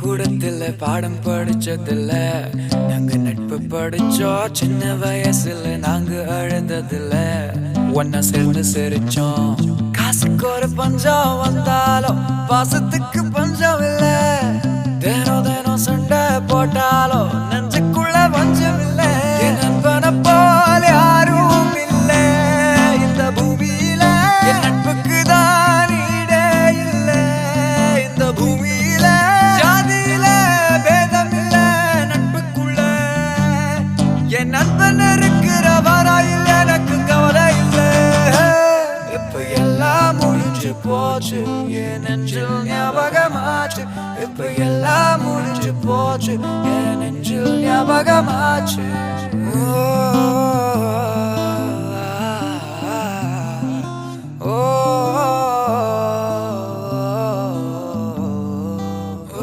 பள்ளிக்கூடத்துல பாடம் படிச்சதில்ல, நாங்க நட்பு படிச்சோம் சின்ன வயசுல. நாங்க அழுததில்ல, ஒன்னா சேர்ந்து சிரிச்சோம். காசுக்கு ஒரு பஞ்சம் வந்தாலும் பாசத்துக்கு பஞ்சம் இல்ல. தினம் தினம் சண்டை போட்டாலும் நெஞ்சுக்குள்ள பஞ்சம் இல்ல. என் நண்பனை போல யாரும் இல்ல இந்த பூமியில. என் நட்புக்கு தான் ஈடே இல்ல இந்த பூமியில. ஜாதியில பேதம் இல்ல நட்புக்குள்ள. என் நண்பன் இருக்கிற வரையில் எனக்கு கவலை இல்ல. இப்ப எல்லாம் முடிஞ்சு போச்சு, என் நெஞ்சில் ஞாபகமாச்சு. இப்ப எல்லாம் முடிஞ்சு போச்சு, என் நெஞ்சில் ஞாபகமாச்சு.